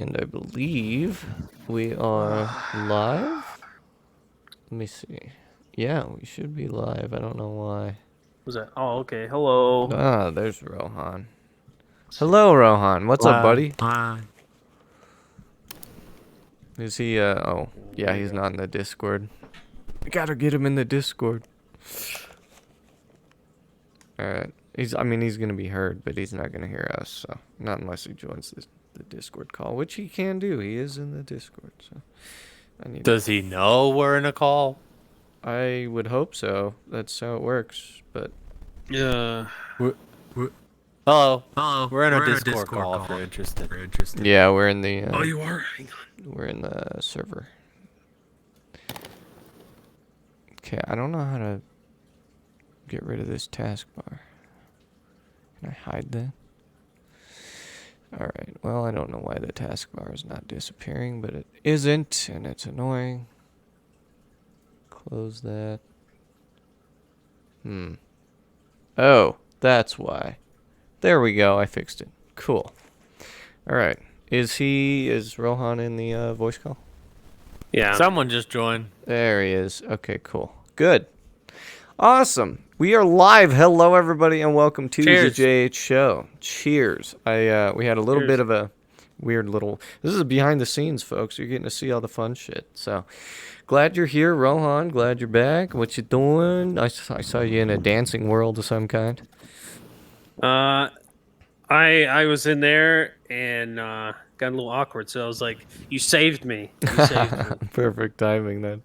And I believe we are live. Let me see. Yeah, we should be live. I don't know why. Was that? Oh, okay. Hello. Ah, there's Rohan. Hello, Rohan. What's up, buddy? Hi. Is he, oh. Yeah, he's not in the Discord. We gotta get him in the Discord. Alright. He's gonna be heard, but he's not gonna hear us, so. Not unless he joins the Discord call, which he can do. He is in the Discord, so. Does he know we're in a call? I would hope so. That's how it works, but. Yeah. Hello. We're in a Discord call if you're interested. Yeah, we're in the. Oh, you are? Hang on. We're in the server. Okay, I don't know how to get rid of this taskbar. Can I hide that? Alright, well, I don't know why the taskbar is not disappearing, but it isn't, and it's annoying. Close that. Oh, that's why. There we go, I fixed it. Cool. Alright, is Rohan in the voice call? Yeah. Someone just joined. There he is. Okay, cool. Good. Awesome. We are live. Hello, everybody, and welcome to Cheers. the JH Show. Cheers. We had a little bit of a weird little. This is behind the scenes, folks. You're getting to see all the fun shit. So, glad you're here, Rohan. Glad you're back. What you doing? I saw you in a dancing world of some kind. I was in there and got a little awkward, so I was like, "You saved me." You saved me. Perfect timing then.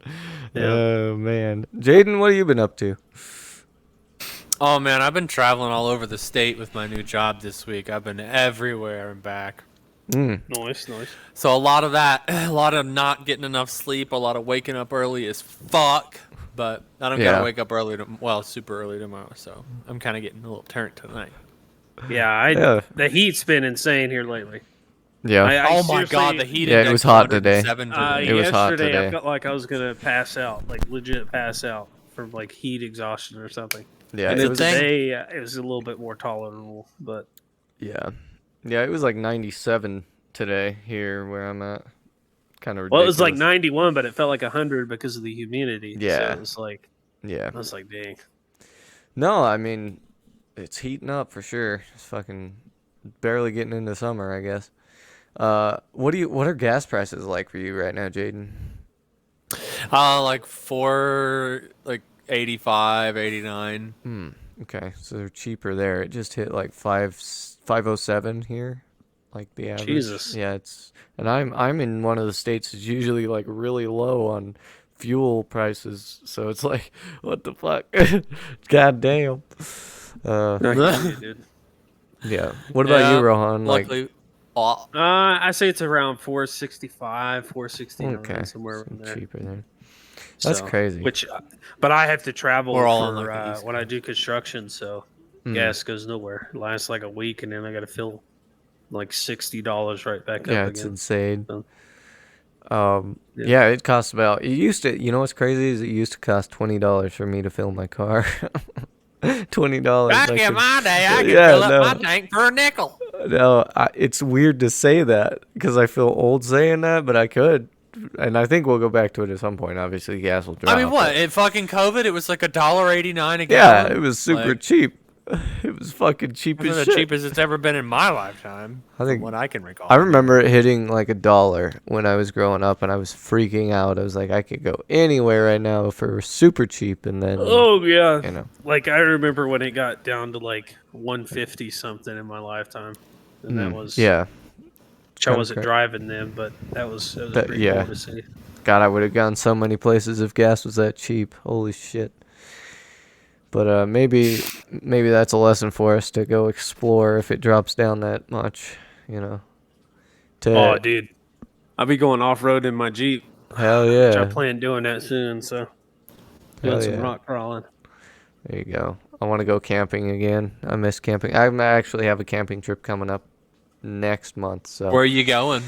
Yeah. Oh man, Jaden, what have you been up to? Oh man, I've been traveling all over the state with my new job this week. I've been everywhere and back. Nice. So a lot of that, a lot of not getting enough sleep, a lot of waking up early as fuck. But I don't gotta wake up early, super early tomorrow. So I'm kind of getting a little turned tonight. Yeah, the heat's been insane here lately. Yeah. Oh my god, the heat Yeah, it index was hot today. 107 today. It was hot yesterday today. I felt like I was gonna pass out, like legit pass out from like heat exhaustion or something. Yeah, And it then was. today it was a little bit more tolerable, but Yeah, it was like 97 today here where I'm at. Kind of ridiculous. well, it was like 91, but it felt like 100 because of the humidity. Yeah. So it was like, Yeah. I was like, dang. No, I mean, it's heating up for sure. It's fucking barely getting into summer, I guess. What are gas prices like for you right now, Jaden? Like 85, 89. Okay, so they're cheaper there. It just hit like 507 here, like the average. Jesus. Yeah, and I'm in one of the states that's usually like really low on fuel prices, so it's like, what the fuck? God damn. Dude. Yeah. What about you, Rohan? Luckily, I say it's around 465, 469, Okay, somewhere around there. cheaper there. That's crazy. But I have to travel We're all on, for like, the East when I do construction, so gas goes nowhere. It lasts like a week, and then I got to fill like $60 right back up Yeah, again. it's insane. So, yeah, it costs about. It used to. You know what's crazy is it used to cost $20 for me to fill my car. $20. back in my day, I could Yeah, fill up no. my tank for a nickel. No, it's weird to say that because I feel old saying that, but I could, and I think we'll go back to it at some point. Obviously, gas will drop. I mean, what? In fucking COVID, it was like $1.89 a Yeah, gallon. it was super Like, cheap. It was fucking cheap It was as the shit. cheapest it's ever been in my lifetime. I think- from what I can recall. I remember it hitting like $1 when I was growing up, and I was freaking out. I was like, I could go anywhere right now for super cheap, and then oh yeah, you know, like I remember when it got down to like 150 something in my lifetime, and that was yeah. which I wasn't driving then, but that was pretty yeah. cool to see. God, I would have gone so many places if gas was that cheap. Holy shit. But maybe that's a lesson for us to go explore if it drops down that much, you know. Oh, dude, I'll be going off road in my Jeep. Hell Which I yeah. plan doing that soon. So doing Hell some yeah. rock crawling. There you go. I want to go camping again. I miss camping. I actually have a camping trip coming up next month. So Where are you going?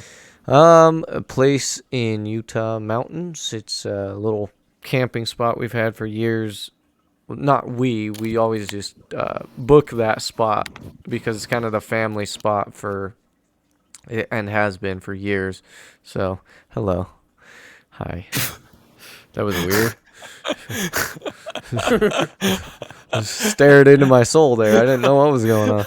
a place in Utah mountains. It's a little camping spot we've had for years. Not we always just book that spot because it's kind of the family spot for and has been for years. So, hello. Hi. That was weird. Just stared into my soul there. I didn't know what was going on.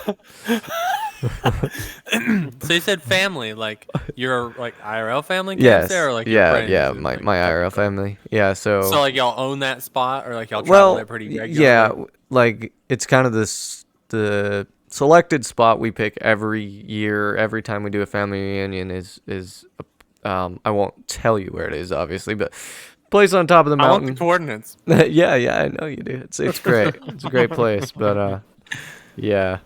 So you said family, like your like IRL family camps Yes. there, or like your friends? Yeah. and, My like, IRL family. Yeah. So like y'all own that spot, or like y'all travel well, there pretty regularly? yeah. Like it's kind of the selected spot we pick every year. Every time we do a family reunion is I won't tell you where it is, obviously, but place on top of the I want the mountain. coordinates. Yeah, I know you do. It's great. It's a great place, but yeah,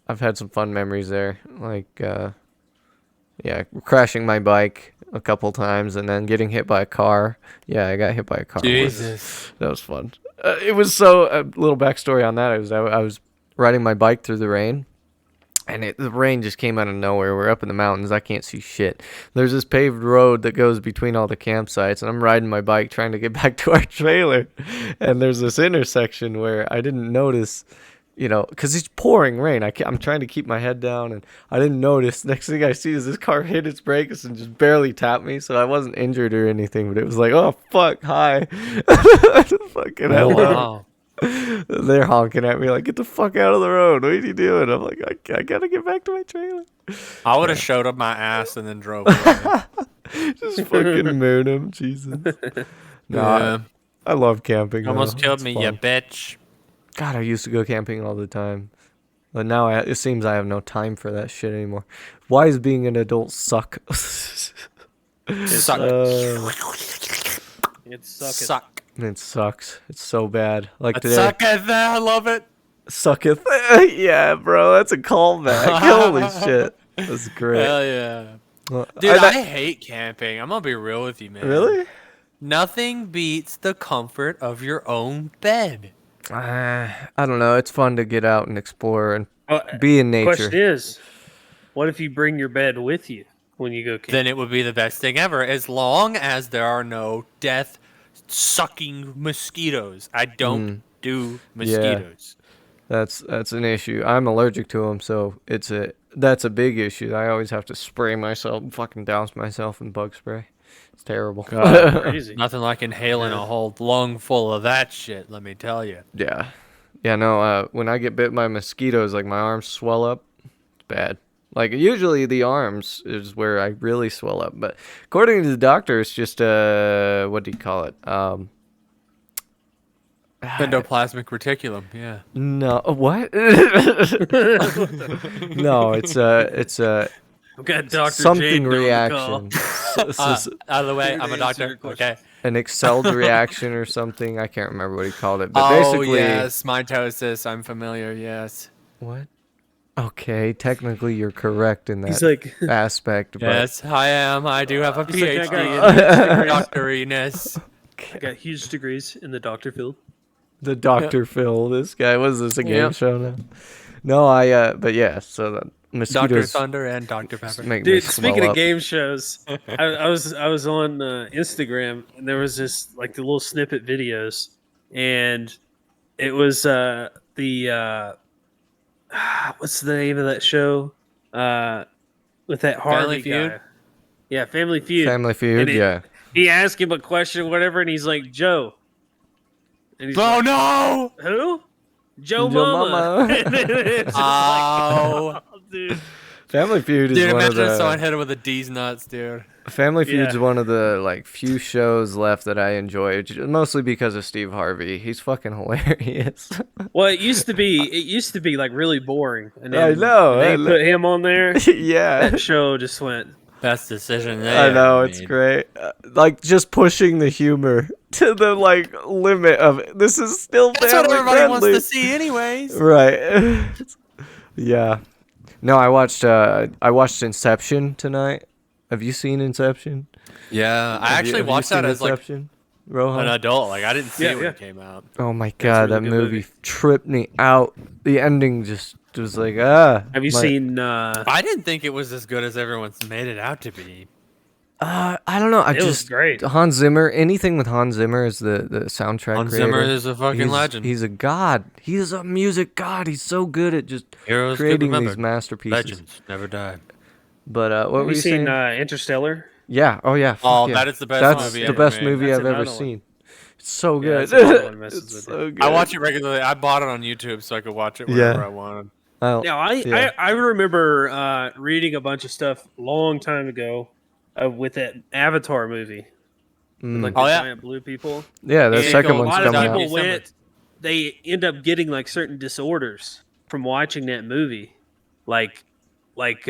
I've had some fun memories there. Like yeah, crashing my bike a couple times and then getting hit by a car. Yeah, I got hit by a car. Jesus. That was fun. It was so a little backstory on that. I was riding my bike through the rain. And the rain just came out of nowhere. We're up in the mountains. I can't see shit. There's this paved road that goes between all the campsites, and I'm riding my bike trying to get back to our trailer. And there's this intersection where I didn't notice, because it's pouring rain. I'm trying to keep my head down, and I didn't notice. Next thing I see is this car hit its brakes and just barely tapped me. So I wasn't injured or anything, but it was like, oh, fuck, hi. Fucking hell. Wow. They're honking at me like, get the fuck out of the road. What are you doing? I'm like, I gotta get back to my trailer. I would have showed up my ass and then drove away. Just fucking moon him. Jesus. No, Yeah. I love camping. Almost though. killed It's me, fun. you bitch. God, I used to go camping all the time. But now it seems I have no time for that shit anymore. Why is being an adult suck? Suck. It sucketh. Suck. It sucks. It's so bad. Like today. Suck at that. I love it. Sucketh. Yeah, bro. That's a callback. Holy shit. That's great. Hell yeah. Well, Dude, I hate camping. I'm gonna be real with you, man. Really? Nothing beats the comfort of your own bed. I don't know. It's fun to get out and explore and be in nature. Question is, what if you bring your bed with you when you go camping? Then it would be the best thing ever, as long as there are no death-sucking mosquitoes. I don't do mosquitoes. That's an issue. I'm allergic to them, so that's a big issue. I always have to spray myself, fucking douse myself in bug spray. It's terrible. Crazy. Nothing like inhaling a whole lung full of that shit, let me tell you. Yeah. Yeah, no, when I get bit by mosquitoes, like my arms swell up. It's bad. Like usually the arms is where I really swell up, but according to the doctor, it's just what do you call it? Endoplasmic reticulum, yeah. No, what? No, it's I've got Dr. something Jade reaction. Out of the way, I'm a doctor. Okay. An excelled reaction or something. I can't remember what he called it, but Oh basically, yes, mitosis. I'm familiar. Yes. what? Okay, technically you're correct in that He's like, aspect, but Yes, I am. I do have a He's like, PhD in doctoriness. I got huge degrees in the doctor field. the Dr. Phil, this guy, was this a game Yep. show now? No, but yeah, so the Dr. mosquitoes Thunder and Dr. Pepper. make me Dude, swell speaking up. of game shows, I was on Instagram and there was this like the little snippet videos, and it was the what's the name of that show with that Harvey Feud? guy? Yeah, Family Feud. Family Feud, And yeah. He asked him a question or whatever, and he's like, Joe. And he's Oh like, no! who? Joe Joe Mama. Mama. And then it's just Oh. like, oh, dude. Family Feud is Dude, one of imagine if someone the hit him with a D's nuts, dude. Family Feud's Yeah. one of the like few shows left that I enjoy, mostly because of Steve Harvey. He's fucking hilarious. Well, it used to be like really boring, and then I know, they I know. put him on there. Yeah. That show just went. Best decision they I know, ever it's made. great. Like just pushing the humor to the like limit of it. This is still That's family what everybody friendly. wants to see, anyways. Right. Yeah. No, I watched Inception tonight. Have you seen Inception? Yeah, I Have you actually watched seen that as like Inception, Rohan? an adult. Like I didn't see Yeah, it when yeah. it came out. Oh my god, a really that good movie movie. tripped me out. The ending just was like, ah. Have you seen? I didn't think it was as good as everyone's made it out to be. I don't know. It was great. Hans Zimmer. Anything with Hans Zimmer is the soundtrack. Hans creator. Zimmer is a fucking legend. He's a god. He is a music god. He's so good at just Heroes get creating these remembered. masterpieces. Legends never die. But what Have were you you seen saying? Interstellar? Yeah. Oh yeah. Oh, Fuck yeah. that is the best That's movie the ever best made. movie That's I've ever another one. seen. It's so Yeah, good. that's another one messes It's with so you. good. I watch it regularly. I bought it on YouTube so I could watch it whenever Yeah. I wanted. Oh, Now, I, yeah. I, I remember reading a bunch of stuff a long time ago with that Avatar movie with like Mm. the Oh yeah, giant blue people. Yeah, the And second a one's lot of coming Doug out. people December. went, they end up getting like certain disorders from watching that movie. Like, like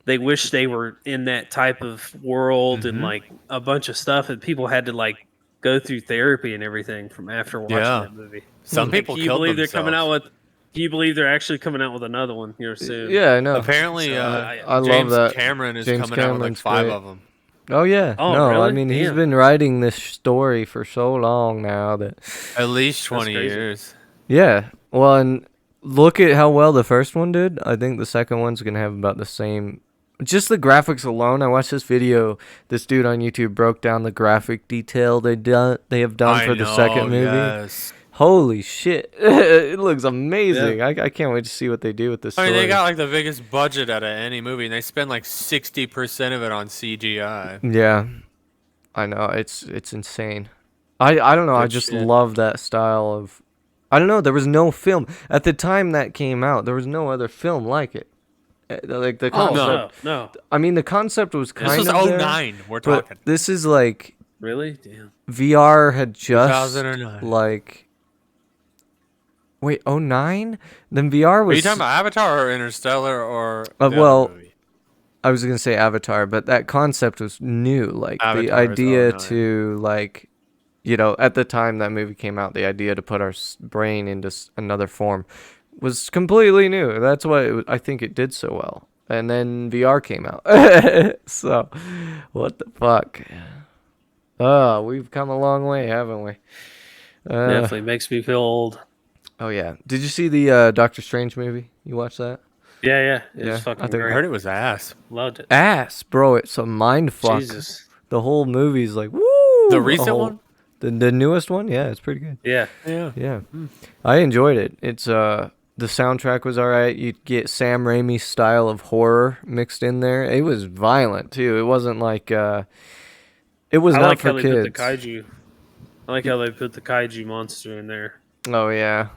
they wish they were in that type of world and Mhm. like a bunch of stuff. And people had to like go through therapy and everything from after watching Yeah. that movie. Some And people can you killed believe they're coming themselves. out with? Can you believe they're actually coming out with another one here soon? Yeah, I know. Apparently, So, I love James that. Cameron is James coming out with like Cameron's 5 great. of them. Oh yeah. Oh, No, I really? mean he's Damn. been writing this story for so long now that. At least 20 crazy. years. Yeah. Well, and look at how well the first one did. I think the second one's gonna have about the same. Just the graphics alone. I watched this video. This dude on YouTube broke down the graphic detail they have done I for the know, second movie. yes. Holy shit! It looks amazing. Yeah. I can't wait to see what they do with this I story. mean, they got like the biggest budget out of any movie, and they spend like 60% of it on CGI. Yeah, I know. It's insane. I don't know. I Good just shit. love that style of. I don't know. There was no film at the time that came out. There was no other film like it. Like the Oh concept. no. I mean, the concept was kind This was of there, 09, we're but talking. this is like Really? Damn. VR had just 2009. like. Wait, 09? Then VR Are was. you talking about Avatar or Interstellar or the well, other movie? I was gonna say Avatar, but that concept was new. Like the Avatar is idea 09. to like, at the time that movie came out, the idea to put our brain into another form was completely new. That's why I think it did so well. And then VR came out. So, what the fuck? Oh, we've come a long way, haven't we? Definitely makes me feel old. Oh yeah. Did you see the Doctor Strange movie? You watched that? Yeah. It Yeah, was I fucking think- I great. heard it was ass. Loved it. Ass, bro. It's a mind fuck. Jesus. The whole movie's like, woo. The recent one? The newest one? Yeah, it's pretty good. Yeah. Yeah. Yeah. I enjoyed it. It's the soundtrack was all right. You get Sam Raimi's style of horror mixed in there. It was violent too. It wasn't like it was I not like for how they kids. put the kaiju. I like how they put the kaiju monster in there. Oh yeah.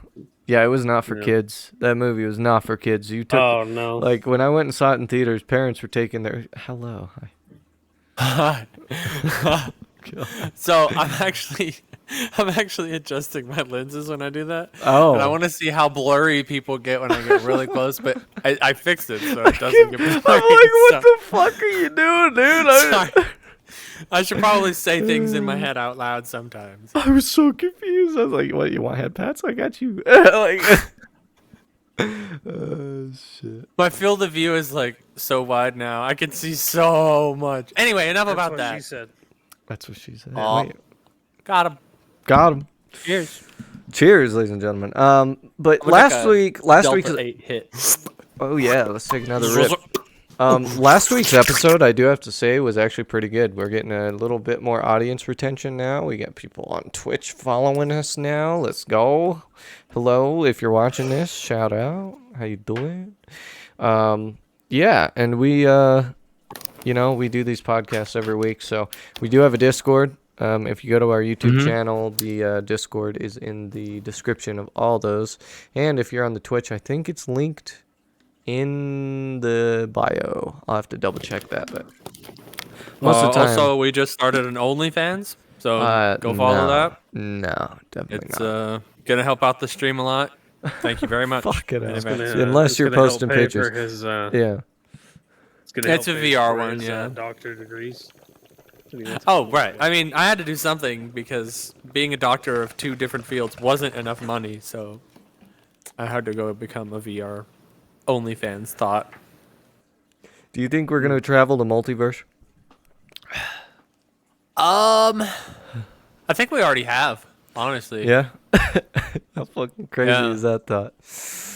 Yeah, it was not for Yeah. kids. That movie was not for kids. You took Oh no. like when I went and saw it in theaters, parents were taking their hello. Hi. So I'm actually adjusting my lenses when I do that. Oh. And I want to see how blurry people get when I get really close, but I fixed it so it doesn't get blurry. I'm like, what the fuck are you doing, dude? Sorry. I should probably say things in my head out loud sometimes. I was so confused. I was like, "What? You want head pats? I got you." Like, oh shit. My field of view is like so wide now. I can see so much. Anyway, enough That's about what that. She said. That's what she said. Aw. Wait, Got him. got him. Cheers. Cheers, ladies and gentlemen. But I'm gonna last take a week's. Delta 8 hit. Oh yeah, let's take another rip. Last week's episode, I do have to say, was actually pretty good. We're getting a little bit more audience retention now. We got people on Twitch following us now. Let's go. Hello, if you're watching this, shout out. How you doing? Yeah, and we, we do these podcasts every week, so we do have a Discord. If you go to our YouTube channel, the Discord is in the description of all those. And if you're on the Twitch, I think it's linked in the bio. I'll have to double check that, but most of the time. Also, we just started an OnlyFans, so go follow that. No, definitely It's not. gonna help out the stream a lot. Thank you very much. Fuck it in out. advance. Unless it's you're gonna help posting pay pictures. For his, Yeah. It's gonna It's help a pay VR for one, his, yeah. doctor degrees. Oh, right. I mean, I had to do something because being a doctor of 2 different fields wasn't enough money, so I had to go become a VR OnlyFans thought. Do you think we're gonna travel the multiverse? I think we already have, honestly. Yeah. How fucking crazy Yeah. is that thought?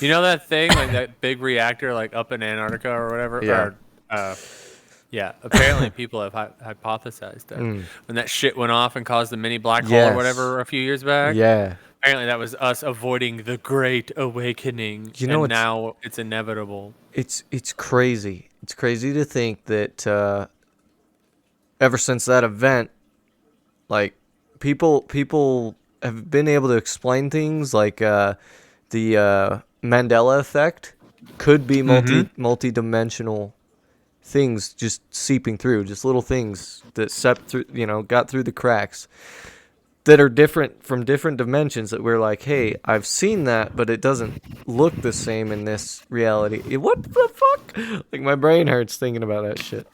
You know that thing, like that big reactor, like up in Antarctica or whatever? Yeah. Or, yeah. Apparently, people have hypothesized that when that shit went off and caused the mini black hole Yes. or whatever a few years back. Yeah. Apparently, that was us avoiding the Great Awakening. You know and what's- now it's inevitable. It's crazy. It's crazy to think that ever since that event, like people have been able to explain things like the Mandela effect could be multi-dimensional things just seeping through, just little things that sept through, got through the cracks that are different from different dimensions that we're like, hey, I've seen that, but it doesn't look the same in this reality. What the fuck? Like my brain hurts thinking about that shit.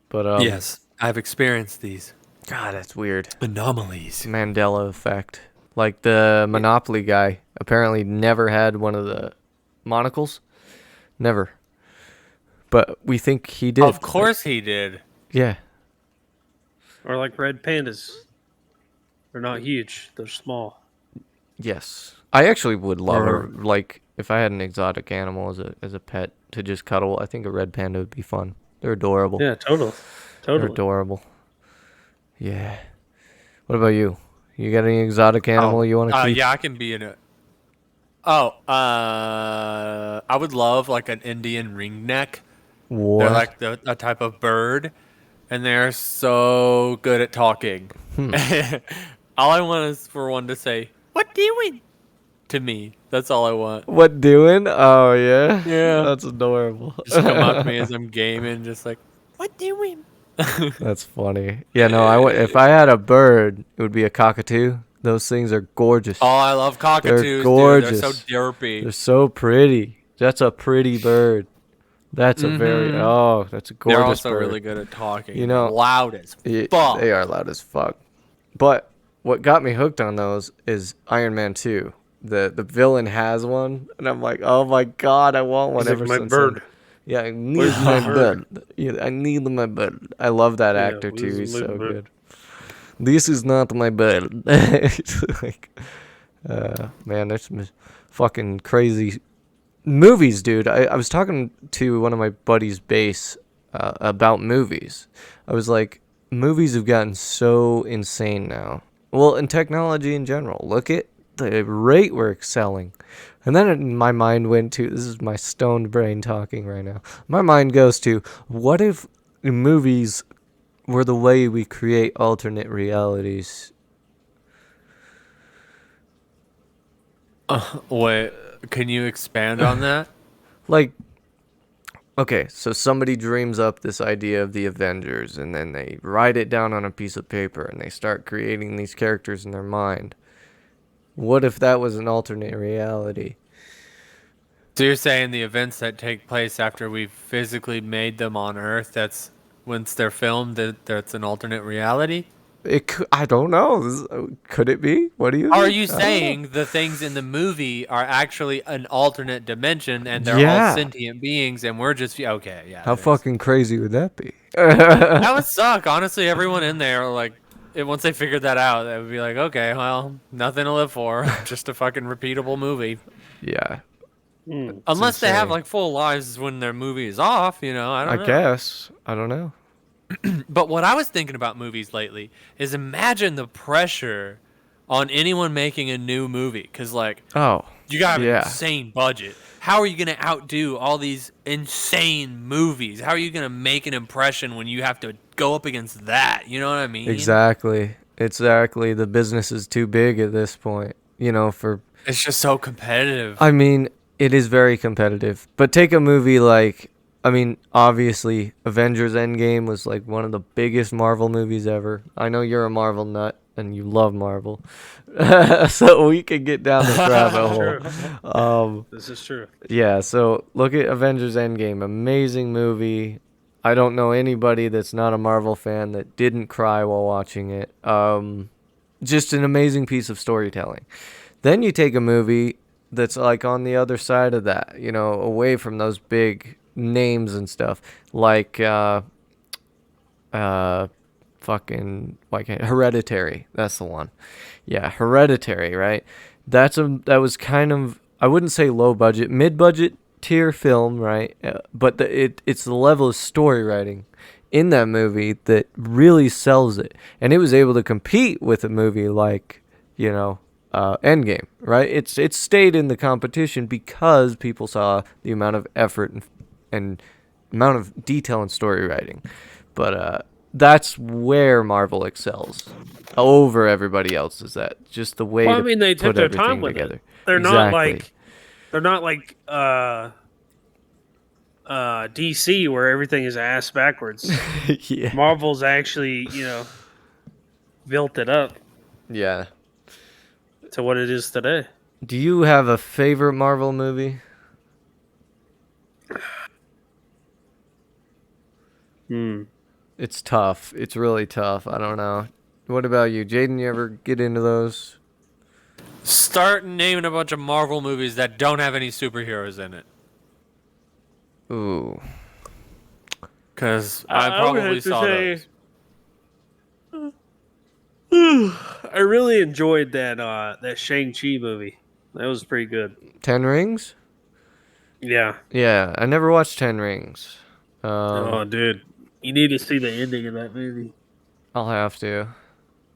But Yes, I've experienced these God, that's weird. anomalies. Mandela effect. Like the Monopoly guy apparently never had one of the monocles. Never. But we think he did. Of course he did. Yeah. Or like red pandas. They're not huge. They're small. Yes. I actually would love Or- like if I had an exotic animal as a pet to just cuddle. I think a red panda would be fun. They're adorable. Yeah, totally. They're Totally. adorable. Yeah. What about you? You got any exotic animal you want to keep? Yeah, I can be in it. Oh, I would love like an Indian ringneck. What? They're like a type of bird, and they're so good at talking. All I want is for one to say, "What doing?" to me. That's all I want. What doing? Oh yeah. Yeah. That's adorable. Just come up to me as I'm gaming, just like, "What doing?" That's funny. Yeah, no, if I had a bird, it would be a cockatoo. Those things are gorgeous. Oh, I love cockatoos, dude. gorgeous. They're so derpy. They're so pretty. That's a pretty bird. That's a very that's a gorgeous They're also bird. really good at talking. You know, loud as Yeah, fuck. they are loud as fuck. But what got me hooked on those is Iron Man 2. The villain has one, and I'm like, oh my god, I want one He's like, ever "My since. bird." Yeah, I need Where's my my bird. bird? Yeah, I need my bird. I love that Yeah, actor too. where's He's my so bird? good. This is not my bird. It's like, man, there's some fucking crazy movies, dude. I was talking to one of my buddies' bass about movies. I was like, movies have gotten so insane now. Well, in technology in general, look at the rate we're excelling. And then my mind went to, this is my stoned brain talking right now. My mind goes to, what if movies were the way we create alternate realities? Wait, can you expand on that? Like, okay, so somebody dreams up this idea of the Avengers, and then they write it down on a piece of paper, and they start creating these characters in their mind. What if that was an alternate reality? So you're saying the events that take place after we've physically made them on Earth, that's once they're filmed, that's an alternate reality? I don't know. Could it be? What do you Or are think? you I don't know. saying the things in the movie are actually an alternate dimension and they're Yeah. all sentient beings and we're just okay? Yeah. How it is. fucking crazy would that be? That would suck. Honestly, everyone in there like. Once they figured that out, they would be like, okay, well, nothing to live for. Just a fucking repeatable movie. Yeah, Unless they have insane. like full lives when their movie is off, I don't know. guess. I don't know. But what I was thinking about movies lately is imagine the pressure on anyone making a new movie. Because, like, Oh, you got an yeah. insane budget. How are you going to outdo all these insane movies? How are you going to make an impression when you have to go up against that? You know what I mean? Exactly. The business is too big at this point. For It's just so competitive. I mean, it is very competitive. But take a movie like, I mean, obviously, Avengers Endgame was like one of the biggest Marvel movies ever. I know you're a Marvel nut and you love Marvel. So we could get down this rabbit hole. This is true. Yeah, so look at Avengers Endgame. Amazing movie. I don't know anybody that's not a Marvel fan that didn't cry while watching it. Just an amazing piece of storytelling. Then you take a movie that's like on the other side of that, away from those big names and stuff, like fucking like Hereditary. That's the one. Yeah, Hereditary, right? That was kind of, I wouldn't say low budget, mid budget tier film, right? But it's the level of story writing in that movie that really sells it, and it was able to compete with a movie like Endgame, right? It stayed in the competition because people saw the amount of effort and amount of detail and story writing. But that's where Marvel excels over everybody else. Is that just the way Well, I to mean, they took put their time everything with together? it. They're not Exactly. like DC where everything is ass backwards. Yeah. Marvel's actually, built it up Yeah. to what it is today. Do you have a favorite Marvel movie? Hmm. It's tough. It's really tough. I don't know. What about you, Jaden? You ever get into those? Start naming a bunch of Marvel movies that don't have any superheroes in it. Ooh. Because I I would probably have to saw say, those. I really enjoyed that Shang-Chi movie. That was pretty good. 10 Rings? Yeah. Yeah, I never watched 10 Rings. Oh, dude, you need to see the ending of that movie. I'll have to.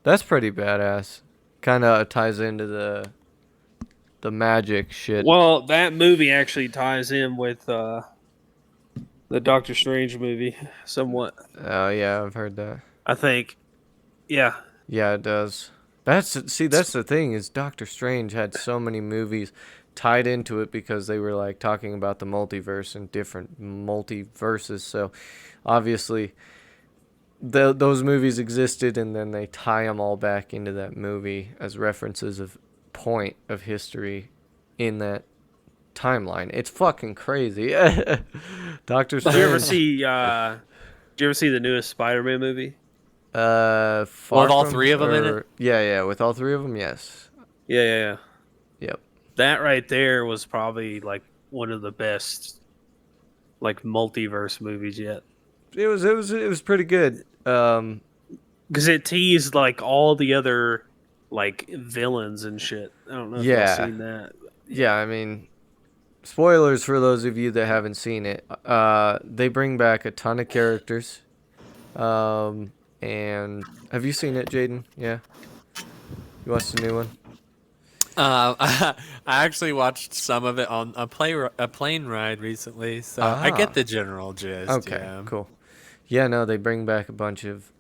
That's pretty badass. Kind of ties into the magic shit. Well, that movie actually ties in with the Doctor Strange movie somewhat. Oh yeah, I've heard that. I think. Yeah. Yeah, it does. That's the thing is Doctor Strange had so many movies tied into it because they were like talking about the multiverse and different multiverses. So obviously those movies existed and then they tie them all back into that movie as references of point of history in that timeline. It's fucking crazy. Doctor Did you ever Strange. see the newest Spider-Man movie? Far With all from, three of them in it? or, yeah, with all three of them, yes. Yeah. Yep. That right there was probably like one of the best like multiverse movies yet. It was pretty good. Because it teased like all the other like villains and shit. I don't know if y'all Yeah. seen that. Yeah, I mean, spoilers for those of you that haven't seen it. They bring back a ton of characters. And have you seen it, Jaden? Yeah. You watched the new one? I actually watched some of it on a plane ride recently, so I Ah. get the general gist. Okay, Yeah. cool. Yeah, no, they bring back a bunch of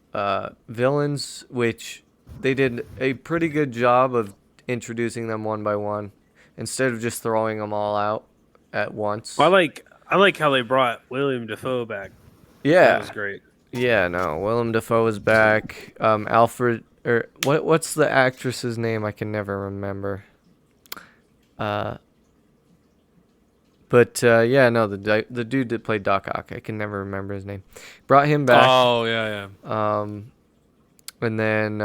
villains, which they did a pretty good job of introducing them one by one, instead of just throwing them all out at once. Well, I like how they brought William Dafoe back. That Yeah, was great. yeah, no, Willem Dafoe is back. Alfred, or what's the actress's name? I can never remember. Yeah, no, the dude that played Doc Ock, I can never remember his name. Brought him back. Oh yeah. And then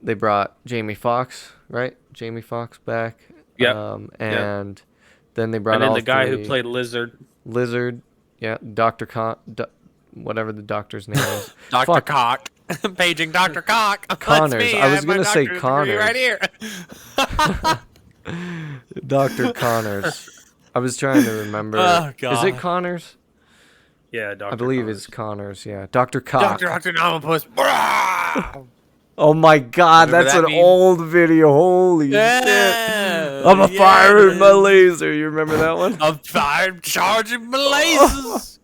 they brought Jamie Foxx, right? Jamie Foxx back. Yep. And then they brought And then all the guy who three. played Lizard. Lizard, yeah, whatever the doctor's name is. Dr. Fuck. Cock. Paging Dr. Cock. That's Connors. me. I was have my gonna say doctor's degree Connors. right here. Dr. Connors. I was trying to remember. Oh, Is it God. Connors? Yeah, Dr. I believe Connors. it's Connors, yeah. Dr. Cock. Dr. Octonopus. Oh my god, Whatever that's that an means. old video. Holy Yeah. shit. I'm a fire in my laser. You remember that one? I'm fired charging my lasers.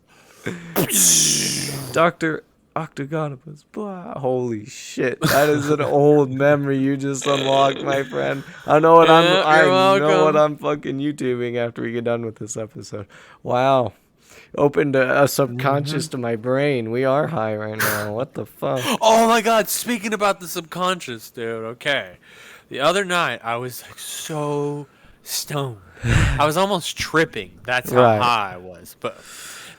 Dr. Octagonopus. Blah. Holy shit. That is an old memory you just unlocked, my friend. I know what Yeah, I you're know what welcome. I'm fucking YouTubing after we get done with this episode. Wow. Opened a subconscious to my brain. We are high right now. What the fuck? Oh my god, speaking about the subconscious, dude, okay. The other night, I was like so stoned. I was almost tripping. That's how Right. high I was. But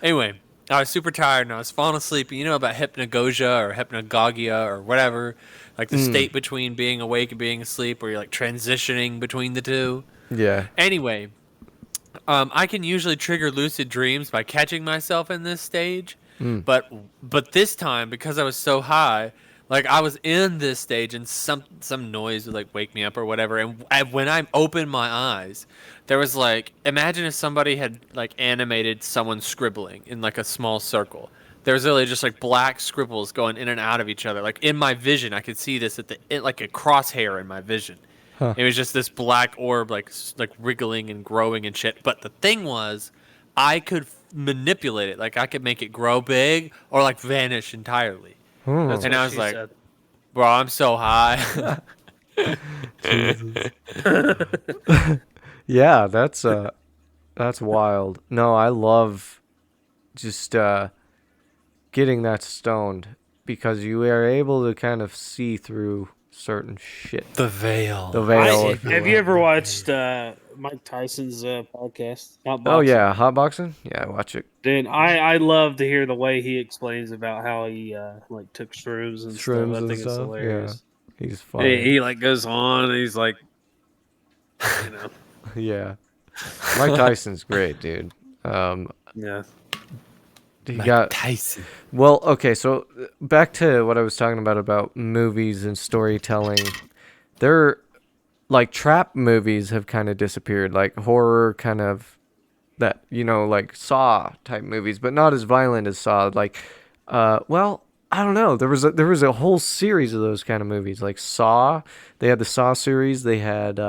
anyway, I was super tired and I was falling asleep. You know about hypnagogia or hypnagogia or whatever? Like the state between being awake and being asleep where you're like transitioning between the two. Yeah. Anyway, I can usually trigger lucid dreams by catching myself in this stage, but this time because I was so high, like I was in this stage and some noise would like wake me up or whatever, and when I opened my eyes, there was like imagine if somebody had like animated someone scribbling in like a small circle. There was really just like black scribbles going in and out of each other. Like in my vision, I could see this like a crosshair in my vision. Huh. It was just this black orb, like wriggling and growing and shit. But the thing was, I could manipulate it. Like I could make it grow big or like vanish entirely. That's And what I was she like, said. bro, I'm so high. Jesus. Yeah, that's wild. No, I love just getting that stoned because you are able to kind of see through certain shit. The veil. The veil, if you Have you will. ever watched Mike Tyson's podcast? Not Oh boxing. yeah, hot boxing. Yeah, I watch it. Dude, I love to hear the way he explains about how he like took shrooms and Shrooms stuff. I and think it's stuff. hilarious. Yeah, he's He, funny. he like goes on and he's like, you know, Yeah, Mike Tyson's great, dude. yeah. He got Tyson. well. Okay, so back to what I was talking about movies and storytelling. They're like trap movies have kind of disappeared, like horror kind of that, like Saw type movies, but not as violent as Saw. Like, well, I don't know. There was a whole series of those kind of movies, like Saw. They had the Saw series. They had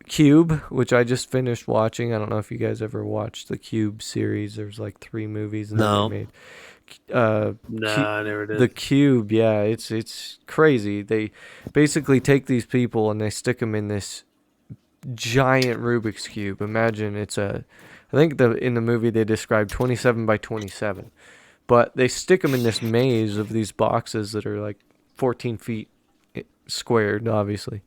Cube, which I just finished watching. I don't know if you guys ever watched the Cube series. There's like 3 movies, and No. then they made No, I never did. the Cube. Yeah, it's crazy. They basically take these people and they stick them in this giant Rubik's cube. Imagine I think in the movie they described 27 by 27, but they stick them in this maze of these boxes that are like 14 feet squared, obviously.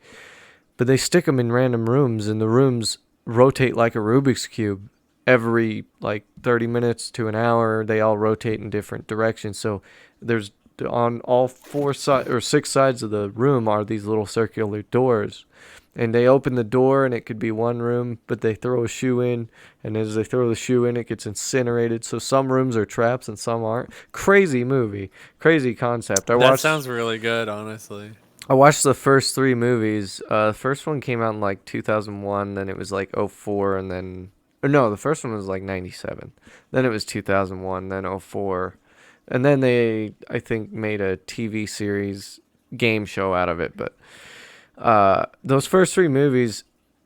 But they stick them in random rooms, and the rooms rotate like a Rubik's cube. Every like 30 minutes to an hour, they all rotate in different directions. So there's on all 6 sides of the room are these little circular doors. And they open the door, and it could be one room, but they throw a shoe in, and as they throw the shoe in, it gets incinerated. So some rooms are traps and some aren't. Crazy movie, crazy concept. That sounds really good, honestly. I watched the first 3 movies. The first one came out in like 2001, then it was like '04, and then no, the first one was like '97. Then it was 2001, then '04, and then they I think made a TV series game show out of it, but. Those first 3 movies,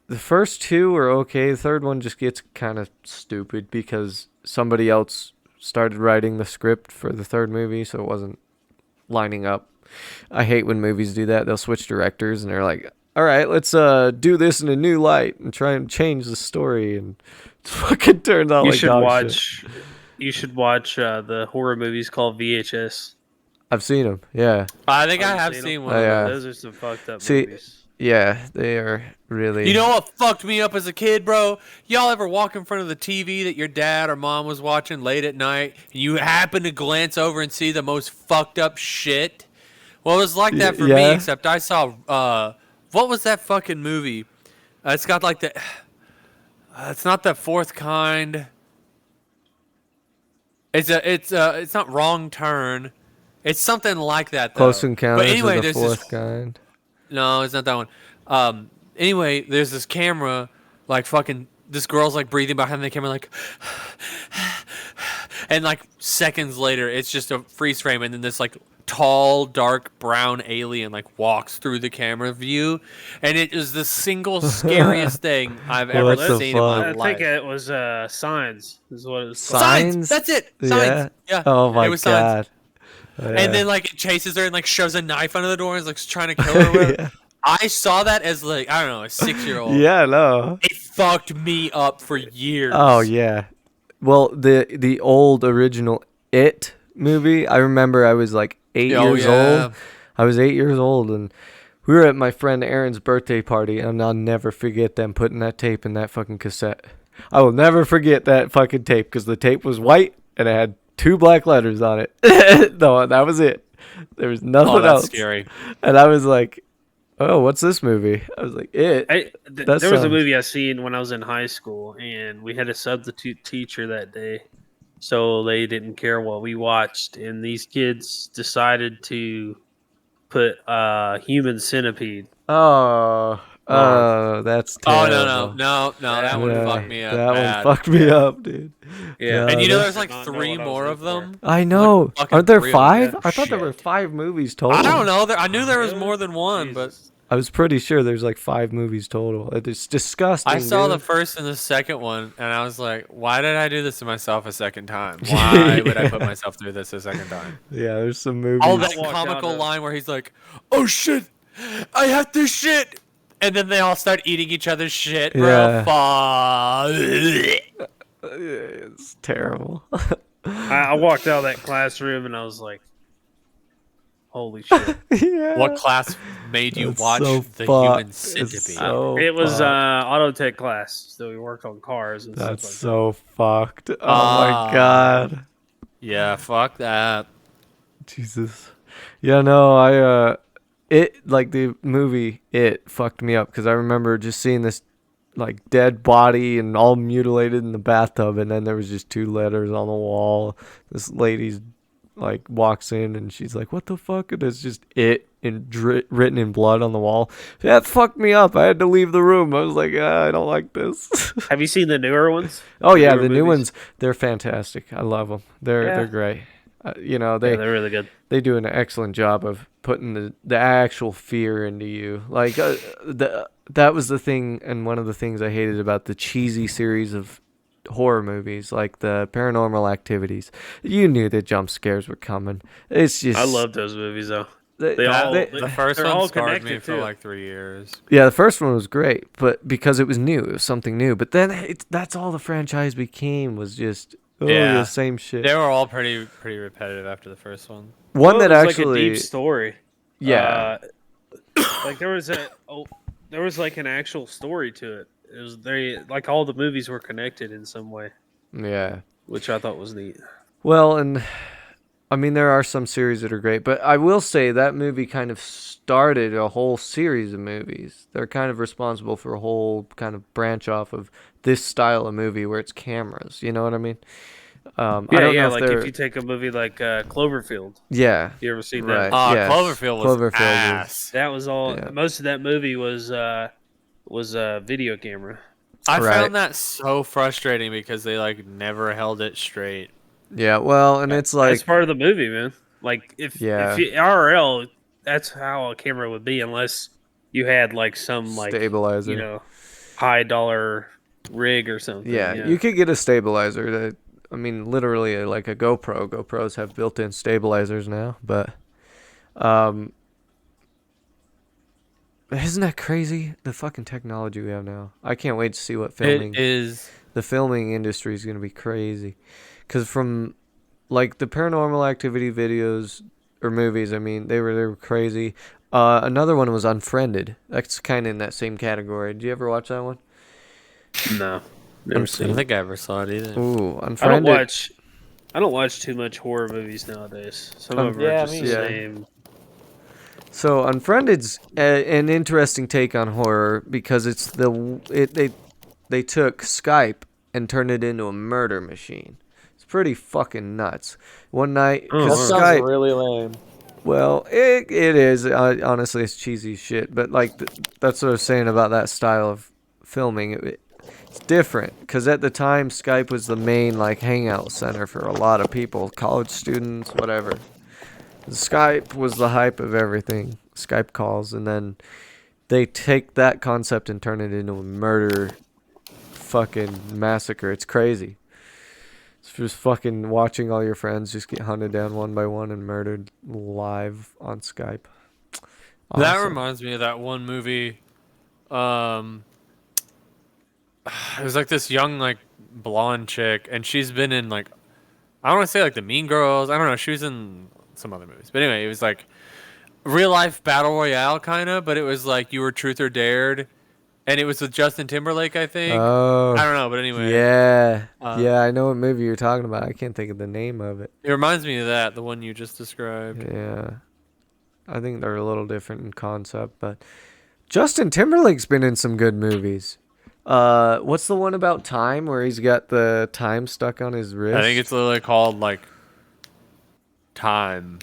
the first 2 were okay. The third one just gets kind of stupid because somebody else started writing the script for the third movie, so it wasn't lining up. I hate when movies do that. They'll switch directors and they're like, all right, let's do this in a new light and try and change the story, and it fucking turns out like dog shit. You should watch the horror movies called VHS. I've seen them, yeah. I think I I've have seen seen them. one. Oh, yeah. Those are some fucked up See, movies. Yeah, they are really... You know what fucked me up as a kid, bro? Y'all ever walk in front of the TV that your dad or mom was watching late at night, and you happen to glance over and see the most fucked up shit? Well, it was like that for me, except I saw, what was that fucking movie? It's got like the, it's not The Fourth Kind. It's not Wrong Turn. It's something like that, though. Close Encounters But anyway, of the there's Fourth Kind. No, it's not that one. Anyway, there's this camera, like fucking, this girl's like breathing behind the camera, like, and like seconds later, it's just a freeze frame, and then this like tall, dark, brown alien like walks through the camera view, and it is the single scariest thing I've ever What the seen in my fuck? I life. think it was Signs. Is what it was called. Signs? That's it. Yeah. Signs. Yeah. Oh my It was Signs. god. Yeah. And then like it chases her and like shoves a knife under the door and is like trying to kill her. Or whatever. Yeah. I saw that as like, I don't know, a 6-year-old. Yeah, no. It fucked me up for years. Oh yeah. Well, the old original It movie, I remember I was like 8 years old. I was 8 years old, and we were at my friend Aaron's birthday party, and I'll never forget them putting that tape in that fucking cassette. I will never forget that fucking tape because the tape was white and it had 2 black letters on it. No, that was it. There was nothing that's else. scary. And I was like, "Oh, what's this movie?" I was like, "It." There was a movie I seen when I was in high school, and we had a substitute teacher that day, so they didn't care what we watched, and these kids decided to put Human Centipede. Oh, that's terrible. No, that one fucked me up. That bad. one fucked me up, dude. Yeah, And you know, that's- there's like Did not know 3 what I was more in of for. them. I know. fucking Aren't there 3 of them. 5? Yeah. I thought there were Shit. 5 movies total. I don't know. I knew there was Really? more than one, but Jesus. I was pretty sure there's like 5 movies total. It's disgusting. I saw the dude. first and the second one, and I was like, why did I do this to myself a second time? Why would I put myself through this a second time? Yeah, there's some movies. All I that walked comical out of- line where he's like, "Oh shit, I have to shit," and then they all start eating each other's shit, bro. Yeah. Fuck. It's terrible. I walked out of that classroom and I was like, "Holy shit!" Yeah. What class made you That's watch so the fucked. human It's centipede? so It was fucked. auto tech class, so we worked on cars and That's stuff like so fucked. Oh Ah. my god. Yeah, fuck that. Jesus. Yeah, no, I it like the movie It fucked me up because I remember just seeing this like dead body and all mutilated in the bathtub, and then there was just 2 letters on the wall. This lady's like walks in and she's like, "What the fuck?" And it's just It in written in blood on the wall. That fucked me up. I had to leave the room. I was like, I don't like this. that. Have you seen the newer ones? Oh yeah, newer the new movies? ones, they're fantastic. I love them. They're Yeah. great. You know, Yeah, they're really good. they do an excellent job of putting the actual fear into you. Like that was the thing, and one of the things I hated about the cheesy series of horror movies, like the Paranormal Activities. You knew the jump scares were coming. It's just I love those movies though. they, They all- they- The first They're one all scarred me connected, for too. like 3 years. yeah, the first one was great, but because it was new, it was something new. But then that's all the franchise became was just Yeah. the same shit. They were all pretty repetitive after the first one. One Well, that it was actually, like a deep story. yeah. Like there was like an actual story to it. It was very like all the movies were connected in some way, Yeah. which I thought was neat. Well, and I mean, there are some series that are great, but I will say that movie kind of started a whole series of movies. They're kind of responsible for a whole kind of branch off of this style of movie where it's cameras. You know what I mean? I Yeah, don't yeah. know if Like they're. if you take a movie like Cloverfield, Yeah. you ever seen Right. that? Yes. Cloverfield was Cloverfield was- ass. That was all. Yeah. Most of that movie was video camera. I Right. found that so frustrating because they like never held it straight. Yeah. Well, and it's like. That's part of the movie, man. Like if Yeah. RL, that's how a camera would be, unless you had like some like Stabilizer. you know, high dollar rig or something. Yeah, you could get a stabilizer. That I mean, literally like a GoPro. GoPros have built-in stabilizers now, but isn't that crazy? The fucking technology we have now. I can't wait to see what filming. It is. The filming industry is gonna be crazy, because from like the Paranormal Activity videos or movies, I mean, they were crazy. Another one was Unfriended. That's kind of in that same category. Did you ever watch that one? No, never I seen don't it. think I ever saw it either. Ooh, I don't Unfriended. watch. I don't watch too much horror movies nowadays. Some of them Yeah, are just me the either. same. So Unfriended's an interesting take on horror because it's they took Skype and turned it into a murder machine. It's pretty fucking nuts. One night, Oh, because wow. Skype, really lame. well, it is. Honestly, it's cheesy as shit. But like that's what I was saying about that style of filming. It's different because at the time Skype was the main like hangout center for a lot of people, college students, whatever. Skype was the hype of everything. Skype calls, and then they take that concept and turn it into a murder fucking massacre. It's crazy. It's just fucking watching all your friends just get hunted down one by one and murdered live on Skype. That Awesome. reminds me of that one movie. It was like this young, like blonde chick, and she's been in like, I don't want to say like the Mean Girls. I don't know. She was in some other movies, but anyway, it was like real life battle royale kind of, but it was like you were truth or dared, and it was with Justin Timberlake, I think. Oh, I don't know, but anyway, yeah. Uh, Yeah, I know what movie you're talking about. I can't think of the name of it. it reminds me of that, the one you just described. Yeah. I think they're a little different in concept, but Justin Timberlake's been in some good movies. What's the one about time where he's got the time stuck on his wrist? I think it's literally called like Time.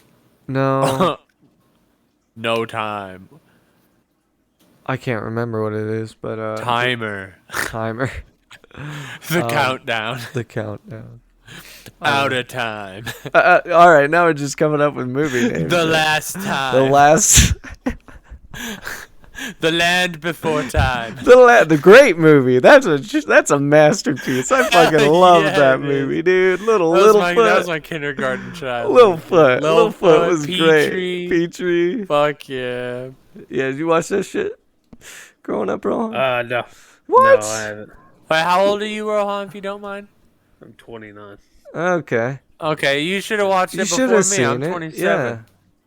No, No time. I can't remember what it is, but Timer. timer, The countdown. the countdown. Out of time. All right, now we're just coming up with movie names. The last time. The last. The Land Before Time. The great movie. That's a masterpiece. I fucking love Yeah, that it movie, is. dude. That was my kindergarten child. Littlefoot was great. Petrie. Petrie. Fuck yeah. Yeah, did you watch that shit growing up, bro? No. What? No, I haven't. Wait, how old are you, Rohan, if you don't mind? I'm 29. Okay. Okay, you should have watched You it should before have me. seen I'm it. 27. Yeah.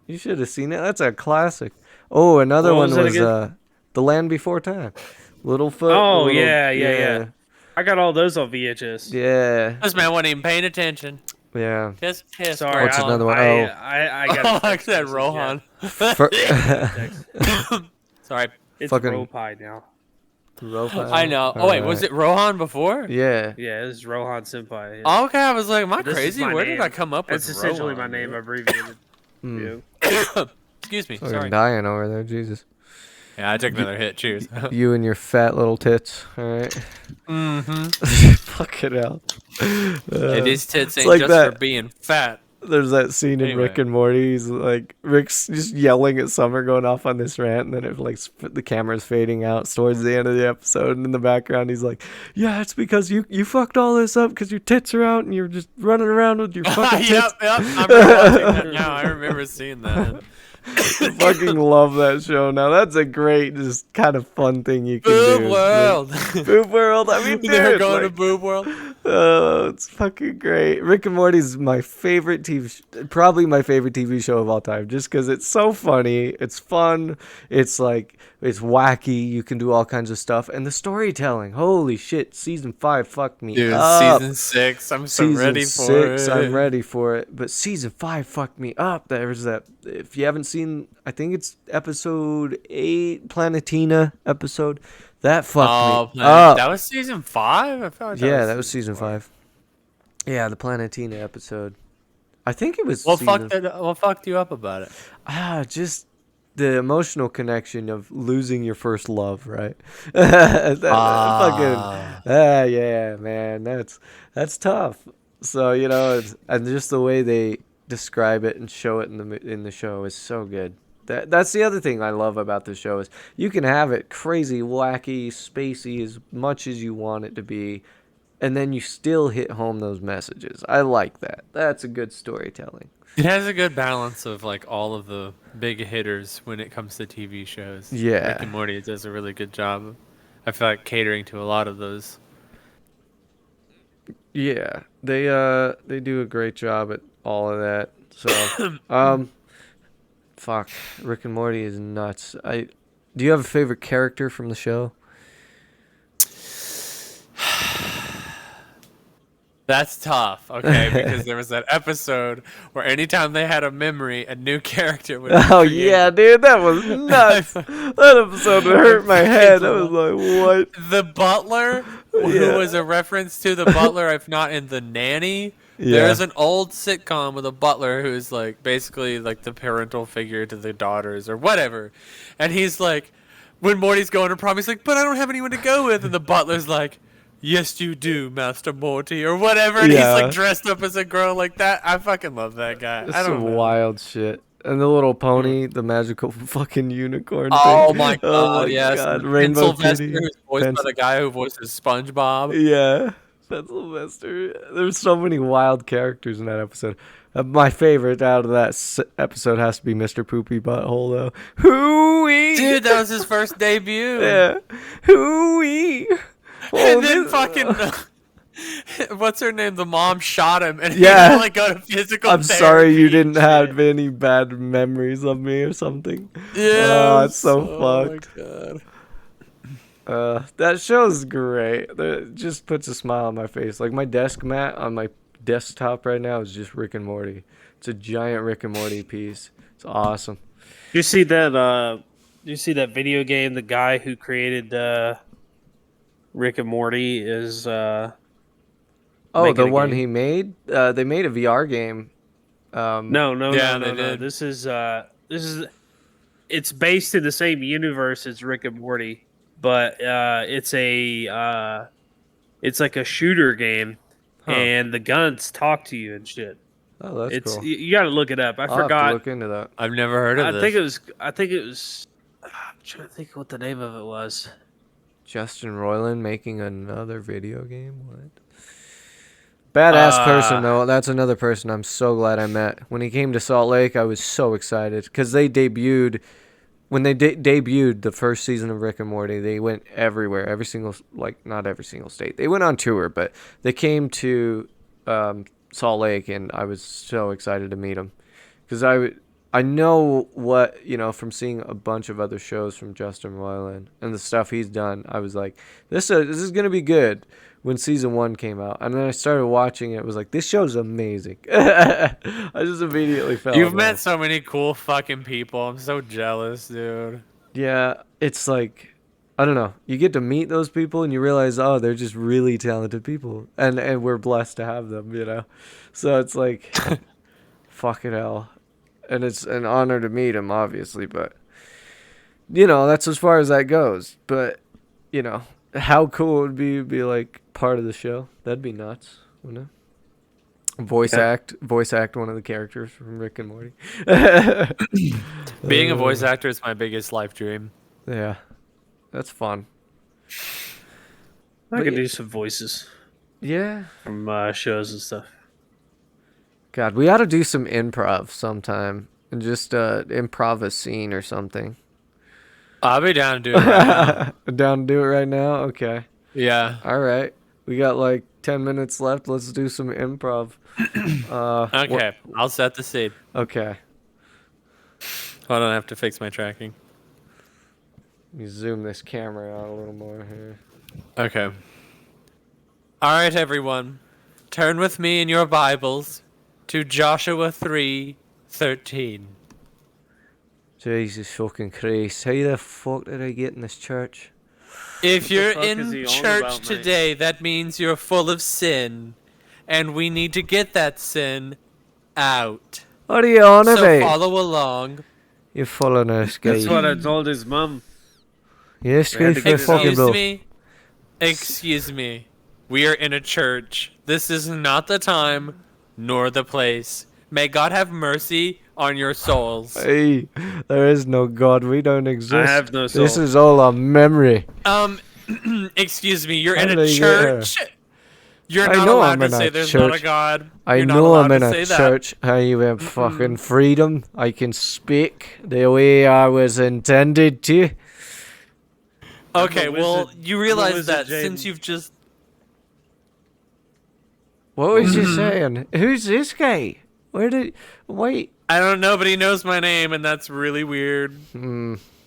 You should have seen it. That's a classic. Oh, another What one was it was again? The Land Before Time. Littlefoot. Oh, little, yeah. I got all those on VHS. Yeah. This man wasn't even paying attention. Yeah. Just pissed. Sorry, What's Rohan. another one? I got Oh, I said Rohan. Sorry. It's Fucking- Ropai now. I know. Oh, wait, was it Rohan before? Yeah. Yeah, this is Rohan Senpai. Yeah. Okay, I was like, am I This is crazy? my Where name. did I come up with That's essentially Rohan, my name dude? abbreviated. Mm. Yeah. Excuse me. Fucking Sorry. dying over there, Jesus. Yeah, I took another hit. Cheers. You and your fat little tits. All right. Mm-hmm. Fucking hell. These tits ain't like just that. for being fat. There's that scene in Rick Anyway. and Morty. He's like, Rick's just yelling at Summer, going off on this rant, and then it like the camera's fading out towards the end of the episode, and in the background he's like, "Yeah, it's because you fucked all this up because your tits are out and you're just running around with your fucking tits." Yep. I remember watching that now. I remember seeing that. Fucking love that show. Now that's a great, just kind of fun thing you can Boob do. World. Boob World. I mean, dude, They're going to like, Boob World. oh, it's fucking great. Rick and Morty's my favorite probably my favorite TV show of all time, just because it's so funny, it's fun, it's like, it's wacky, you can do all kinds of stuff, and the storytelling, holy shit, season 5 fucked me Dude, up. season 6. I'm so Season ready for 6, it. I'm ready for it, but season 5 fucked me up. There's that, if you haven't seen, I think it's episode 8, Planetina episode, that fucked me up. That was season 5? I felt like That was season 5. Yeah, the Planetina episode. I think it was What season... fucked you up about it? Just the emotional connection of losing your first love, right? Yeah, man, that's tough. So, and just the way they describe it and show it in the show is so good. That's the other thing I love about the show is you can have it crazy, wacky, spacey as much as you want it to be, and then you still hit home those messages. I like that. That's a good storytelling. It has a good balance of like all of the big hitters when it comes to TV shows. Yeah. Rick and Morty does a really good job. I feel like catering to a lot of those. Yeah, they do a great job at all of that. So, fuck, Rick and Morty is nuts. Do you have a favorite character from the show? That's tough, okay? Because there was that episode where anytime they had a memory, a new character would. Oh yeah, dude, that was nuts. That episode hurt my head. I was like, what? The butler, who was a reference to the butler, if not in The Nanny. Yeah. There's an old sitcom with a butler who's like basically like the parental figure to the daughters or whatever, and he's like, when Morty's going to prom, he's like, but I don't have anyone to go with, and the butler's like, yes, you do, Master Morty, or whatever. And he's like dressed up as a girl like that. I fucking love that guy. That's I don't some know. wild shit. And the little pony, the magical fucking unicorn Oh thing. my god, yes. God. And Rainbow Sylvester, Kitty. who's voiced by the guy who voices SpongeBob. Yeah, that's Sylvester. There's so many wild characters in that episode. My favorite out of that episode has to be Mr. Poopy Butthole, though. Hooey! Dude, that was his first debut. Yeah. Hooey! And then fucking, what's her name? The mom shot him, and Yeah. he like go to physical I'm sorry you therapy didn't and have shit. any bad memories of me or something. Yeah, it's so oh fucked. my god. That show's great. It just puts a smile on my face. Like my desk mat on my desktop right now is just Rick and Morty. It's a giant Rick and Morty piece. It's awesome. You see that? You see that video game? The guy who created Rick and Morty is. The making a one game. he made? They made a VR game. No. they did. This is. It's based in the same universe as Rick and Morty, but it's like a shooter game, and the guns talk to you and shit. Oh, that's cool. You got to look it up. I I'll have to forgot. look into that. I've never heard of this. I think it was. trying to think what the name of it was. Justin Roiland making another video game? What? Badass person, though. That's another person I'm so glad I met. When he came to Salt Lake, I was so excited because they debuted. When they debuted the first season of Rick and Morty, they went everywhere, every single, like, not every single state. They went on tour, but they came to Salt Lake, and I was so excited to meet him because I know what, from seeing a bunch of other shows from Justin Roiland and the stuff he's done. I was like, this is going to be good when season 1 came out. And then I started watching it. It was like, this show's amazing. I just immediately fell You've in met love. so many cool fucking people. I'm so jealous, dude. Yeah, it's like, I don't know. You get to meet those people and you realize, oh, they're just really talented people. And we're blessed to have them. So it's like, fucking hell. And it's an honor to meet him, obviously, but that's as far as that goes. But how cool it would be like part of the show. That'd be nuts, wouldn't it? Voice act one of the characters from Rick and Morty. Being a voice actor is my biggest life dream. Yeah, that's fun. I could do some voices Yeah. from shows and stuff. God, we ought to do some improv sometime and just improv a scene or something. I'll be down to do it right now. Down to do it right now? Okay. Yeah. All right. We got like 10 minutes left. Let's do some improv. Okay. I'll set the scene. Okay. Hold on, I have to fix my tracking. Let me zoom this camera out a little more here. Okay. All right, everyone. Turn with me in your Bibles to Joshua 3:13. Jesus fucking Christ. How the fuck did I get in this church? If you're fuck is in he on church about, mate? today, that means you're full of sin. And we need to get that sin out. What are you on So about? follow along. You're following us, guy. That's what I told his mum. Yes, We had guy, to get for it fucking out. bro. Excuse me. We are in a church. This is not the time nor the place. May God have mercy on your souls. Hey, there is no God. We don't exist. I have no soul. This is all a memory. Excuse me. You're How in did a I get here? church. You're I not know allowed I'm to in say a there's not a church. God. I You're not know I'm allowed in to a say church. I have fucking freedom. I can speak the way I was intended to. That. Okay, I'm a well, wizard. you I'm a realize wizard, that since Jaden. you've just... What was you saying? Who's this guy? Wait. I don't know, but he knows my name, and that's really weird.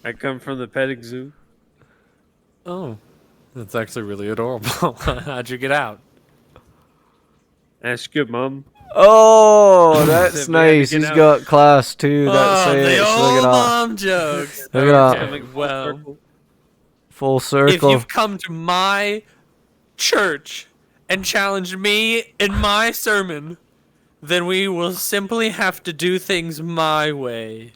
I come from the petting zoo. Oh. That's actually really adorable. How'd you get out? Ask your mum. Oh, that's Said we had to nice. get He's out. got class too. That's Oh, the it. Look old at that. mom jokes. Look at that. Okay, well, Full if circle. you've come to my church and challenged me in my sermon, then we will simply have to do things my way.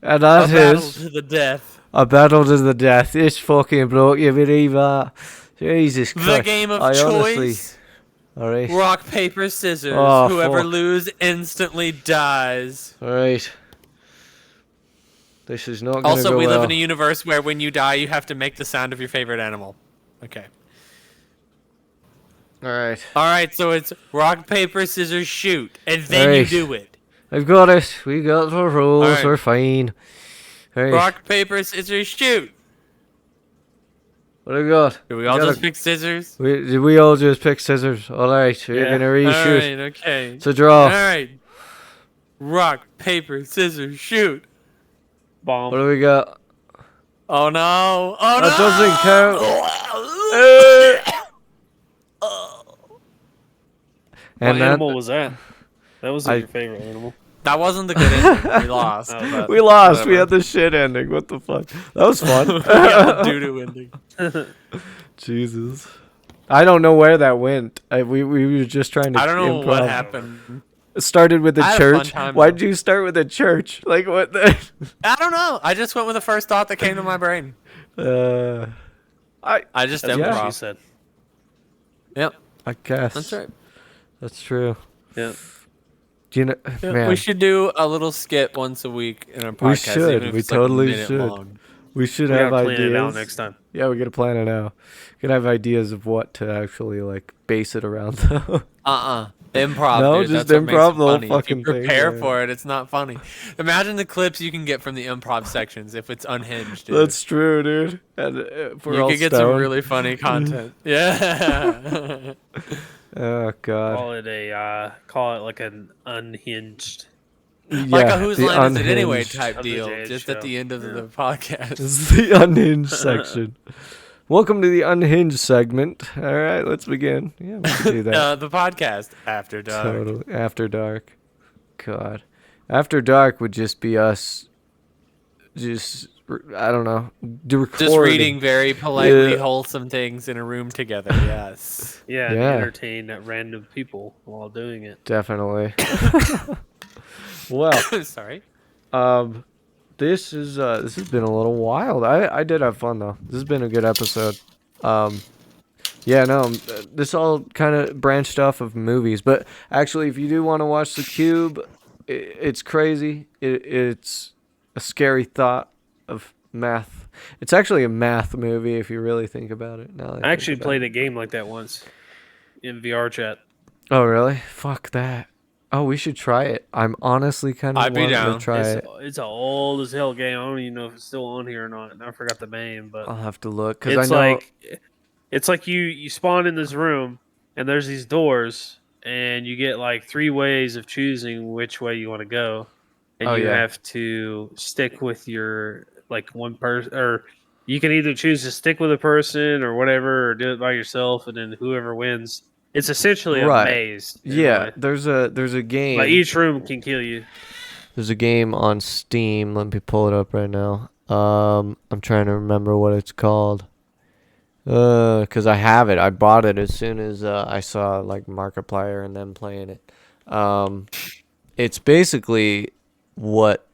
And A that battle is to the death. a battle to the death. This fucking bloke, you believe that? Jesus Christ. The game of choice. Alright. Rock, paper, scissors. Oh, Whoever fuck. loses instantly dies. Alright. This is not gonna Also, go we well. live in a universe where when you die, you have to make the sound of your favorite animal. Okay. Alright. Alright, so it's rock, paper, scissors, shoot. And then Right. you do it. I've got it. We got the rules. Alright. We're fine. Alright. Rock, paper, scissors, shoot. What do we got? Do we all gotta- just pick scissors? Did we all just pick scissors? Alright, we're Yeah. gonna reshoot. Alright, okay. It's a draw. Alright. Rock, paper, scissors, shoot. Bomb. What do we got? Oh no. Oh That no. doesn't count. What And animal was that? That wasn't I- your favorite animal. That wasn't the good ending. We lost. Oh, but we lost. We whatever. had the shit ending. What the fuck? That was fun. We had the doo-doo ending. Jesus. I don't know where that went. We were just trying to I don't know improv. what happened. It started with the I had a fun church. time, Why'd though. you start with the church? Like what the I don't know. I just went with the first thought that came to my brain. I just That's Yeah. what she improv. said. Yep, I guess. that's right. That's true. Yeah. You know, man, We should do a little skit once a week in our podcast. we should. Even if We it's like a totally minute should. long. We should We have gotta plan it out ideas. next time. Yeah, we gotta plan it out. We gotta have ideas of what to actually like base it around, though. Improv. No, dude. just That's what makes improv it the whole funny. If fucking you thing, prepare man. for it, it's not funny. Imagine the clips you can get from the improv sections if it's unhinged. Dude. That's true, dude. And if we're you all could get some stoned. really funny content. Yeah. Oh god. Call it like an unhinged. Like Yeah, a whose the line is it anyway unhinged. type deal, Unhinged just show. at the end of Yeah. the podcast. This is the unhinged section. Welcome to the unhinged segment. All right, let's begin. Yeah, we can do that. The podcast after dark. Totally. After dark. God. After dark would just be us. I don't know. Just reading very politely Yeah. wholesome things in a room together. Yes. Yeah, and Yeah. entertain random people while doing it. Definitely. Well, Sorry. this has been a little wild. I did have fun though. This has been a good episode. Yeah, no, this all kind of branched off of movies, but actually, if you do want to watch The Cube, it's crazy. It's a scary thought of math. It's actually a math movie if you really think about it. Now that I actually think about played it. a game like that once in VR chat. Oh really? Fuck that. Oh, we should try it. I'm honestly kind of I'd be wanting down. to try it. It's an old as hell game. I don't even know if it's still on here or not. I forgot the name, but I'll have to look because it's I know. it's like you spawn in this room and there's these doors and you get like 3 ways of choosing which way you want to go, and Oh, you yeah. have to stick with your like one person, or you can either choose to stick with a person or whatever, or do it by yourself, and then whoever wins. It's essentially a Right. maze. in a Yeah, way. there's a game. Like each room can kill you. There's a game on Steam. Let me pull it up right now. I'm trying to remember what it's called. Cause I have it. I bought it as soon as I saw like Markiplier and them playing it. It's basically what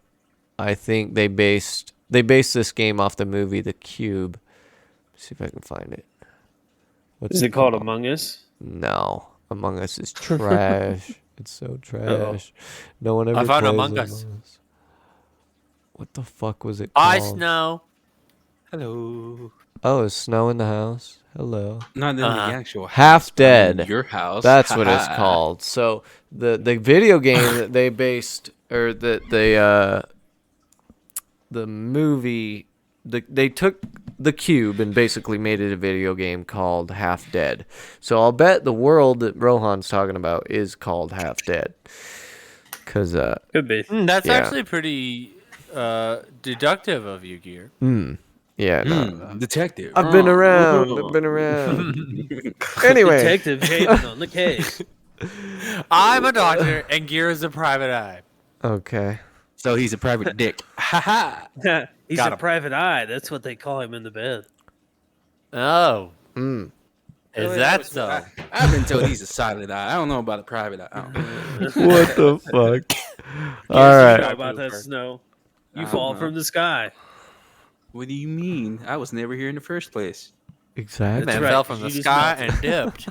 I think they based this game off the movie The Cube. Let's see if I can find it. What's Is it called Among Us? No, Among Us is trash. It's so trash. No one ever I found plays Among Us. What the fuck was it called? I Snow. Hello. Oh, is Snow in the house? Hello. Not in the Uh-huh. actual house, Half but in Dead. Your house. That's what it's Haha. called. So the video game that they based, or that the movie, they took The Cube and basically made it a video game called Half Dead. So I'll bet the world that Rohan's talking about is called Half Dead. Cause Could be. That's Yeah. actually pretty deductive of you, Gear. yeah, no. Detective. I've been around. I've been around. Anyway, Detective James on the case. I'm a doctor, and Gear is a private eye. okay. So he's a private dick. Haha. He's Got a him. private eye. That's what they call him in the bed. Oh. Mm. Is that so? I've been told he's a silent eye. I don't know about a private eye. I don't know. What the fuck? All Yes, you right. know about that snow. You I fall don't know. from the sky. What do you mean? I was never here in the first place. Exactly. Man right, fell from the you just sky melted. and dipped.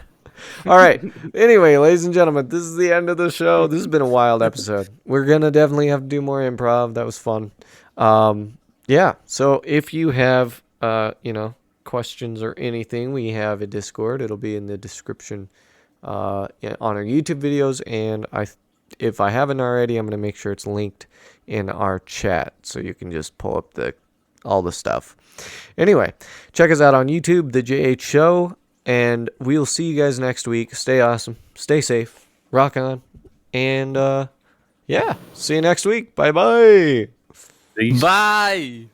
All right. Anyway, ladies and gentlemen, this is the end of the show. This has been a wild episode. We're gonna definitely have to do more improv. That was fun. Yeah. So if you have questions or anything, we have a Discord. It'll be in the description on our YouTube videos, and if I haven't already, I'm gonna make sure it's linked in our chat, so you can just pull up all the stuff. Anyway, check us out on YouTube, The JH Show. And we'll see you guys next week. Stay awesome. Stay safe. Rock on. And, yeah. See you next week. Bye-bye. Bye.